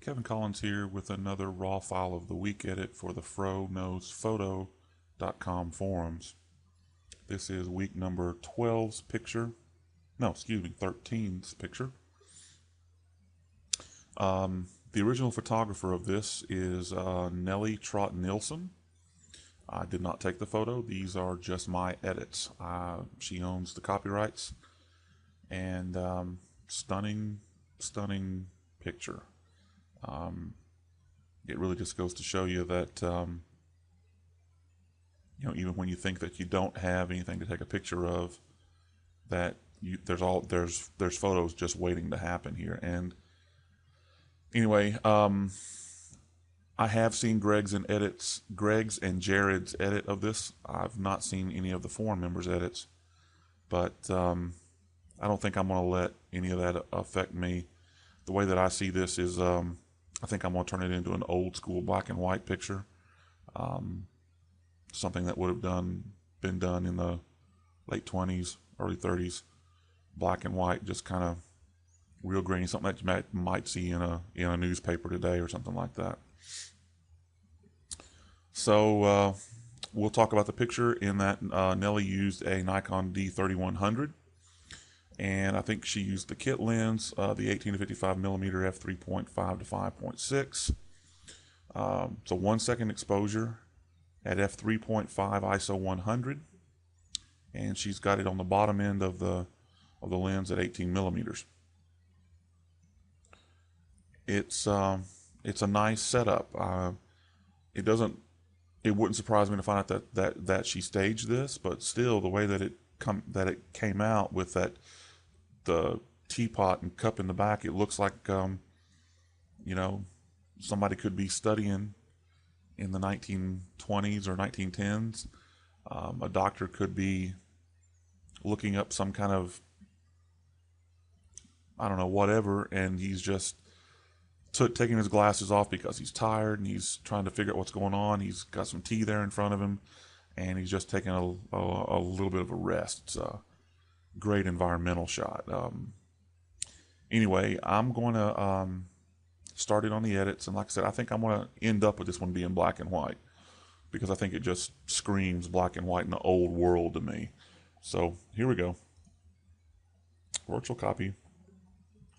Kevin Collins here with another raw file of the week edit for the Fro Knows photo.com forums. This is week number 12's picture. No, excuse me, 13's picture. The original photographer of this is Nellie Trott Nielsen. I did not take the photo. These are just my edits. She owns the copyrights. And stunning picture. It really just goes to show you that even when you think that you don't have anything to take a picture of, that there's photos just waiting to happen here. And anyway, I have seen Greg's and Jared's edit of this. I've not seen any of the forum members' edits, but I don't think I'm going to let any of that affect me. The way that I see this is, I think I'm going to turn it into an old school black and white picture. Something that would have been done in the late 20s, early 30s, black and white, just kind of real grainy, something that you might see in a newspaper today or something like that. So we'll talk about the picture in that Nellie used a Nikon D3100. And I think she used the kit lens, the 18 to 55 millimeter f3.5 to 5.6. So 1 second exposure at f3.5 ISO 100, and she's got it on the bottom end of the lens at 18 millimeters. It's a nice setup. It wouldn't surprise me to find out that she staged this, but still the way that it came out with the teapot and cup in the back, it looks like somebody could be studying in the 1920s or 1910s. A doctor could be looking up some kind of, I don't know, whatever, and he's just taking his glasses off because he's tired and he's trying to figure out what's going on. He's got some tea there in front of him, and he's just taking a little bit of a rest. It's a great environmental shot. Anyway, I'm going to start it on the edits, and like I said, I think I'm going to end up with this one being black and white because I think it just screams black and white in the old world to me. So here we go. Virtual copy.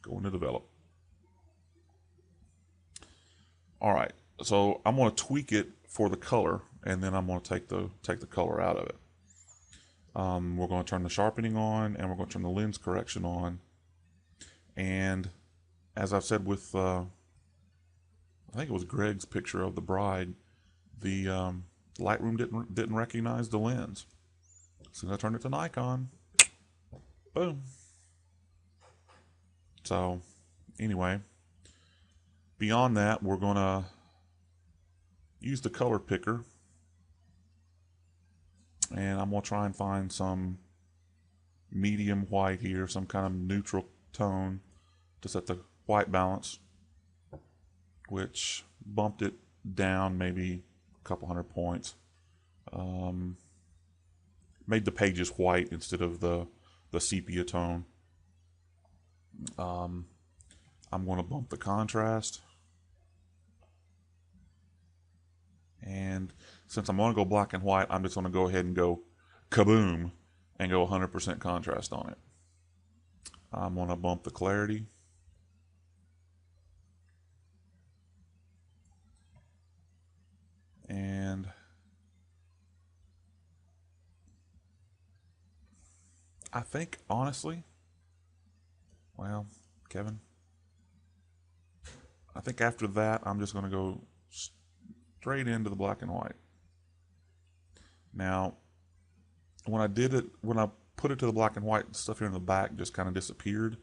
Going to develop. All right, so I'm going to tweak it for the color, and then I'm going to take the color out of it. We're going to turn the sharpening on, and we're going to turn the lens correction on. And as I've said with, I think it was Greg's picture of the bride, the Lightroom didn't recognize the lens. So I turned it to Nikon. Boom. So anyway, beyond that, we're going to use the color picker. And I'm going to try and find some medium white here, some kind of neutral tone to set the white balance, which bumped it down maybe a couple hundred points. Made the pages white instead of the sepia tone. I'm going to bump the contrast. And since I'm going to go black and white, I'm just going to go ahead and go kaboom and go 100% contrast on it. I'm going to bump the clarity. And I think, honestly, well, Kevin, I think after that, I'm just going to go straight into the black and white. Now, when I put it to the black and white, stuff here in the back just kind of disappeared,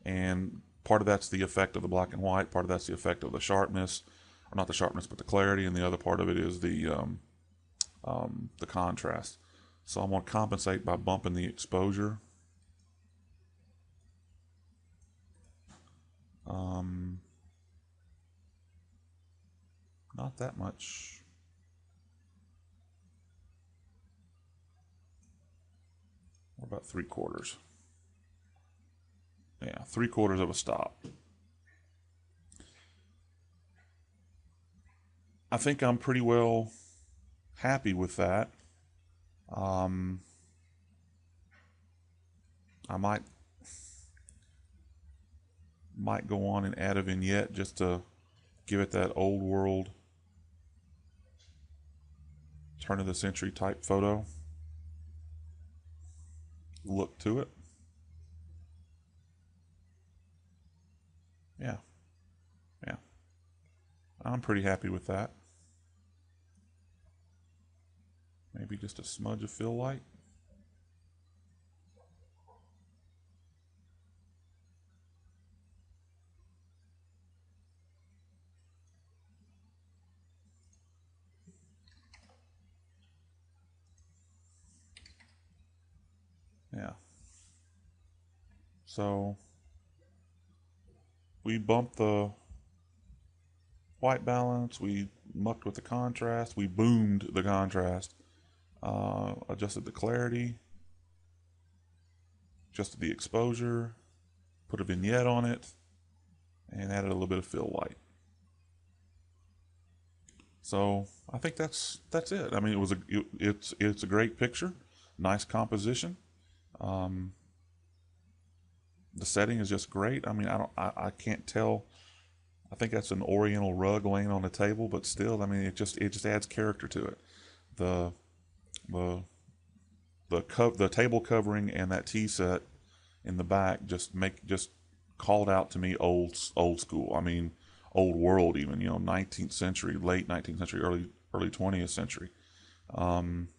and part of that's the effect of the black and white, part of that's the effect of the sharpness, or not the sharpness, but the clarity, and the other part of it is the contrast. So I'm going to compensate by bumping the exposure. Not that much. Or about 3/4. Yeah, 3/4 of a stop. I think I'm pretty well happy with that. Um, I might go on and add a vignette just to give it that old world turn of the century type photo look to it. Yeah, yeah. I'm pretty happy with that. Maybe just a smudge of fill light. Yeah. So we bumped the white balance, we mucked with the contrast, we boomed the contrast, adjusted the clarity, adjusted the exposure, put a vignette on it, and added a little bit of fill light. So I think that's it. I mean, it's a great picture, nice composition. Um, the setting is just great. I mean, I can't tell. I think that's an Oriental rug laying on the table, but still, I mean, it just adds character to it. The the the table covering and that tea set in the back just called out to me old school. I mean, old world even. 19th century, late 19th century, early 20th century. Um,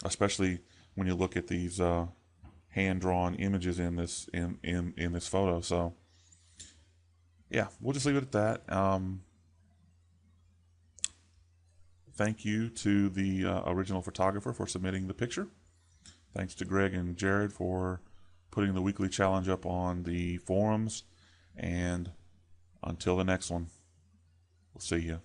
Especially when you look at these hand drawn images in this photo. So yeah, we'll just leave it at that. Thank you to the original photographer for submitting the picture. Thanks to Greg and Jared for putting the weekly challenge up on the forums. And until the next one, we'll see you.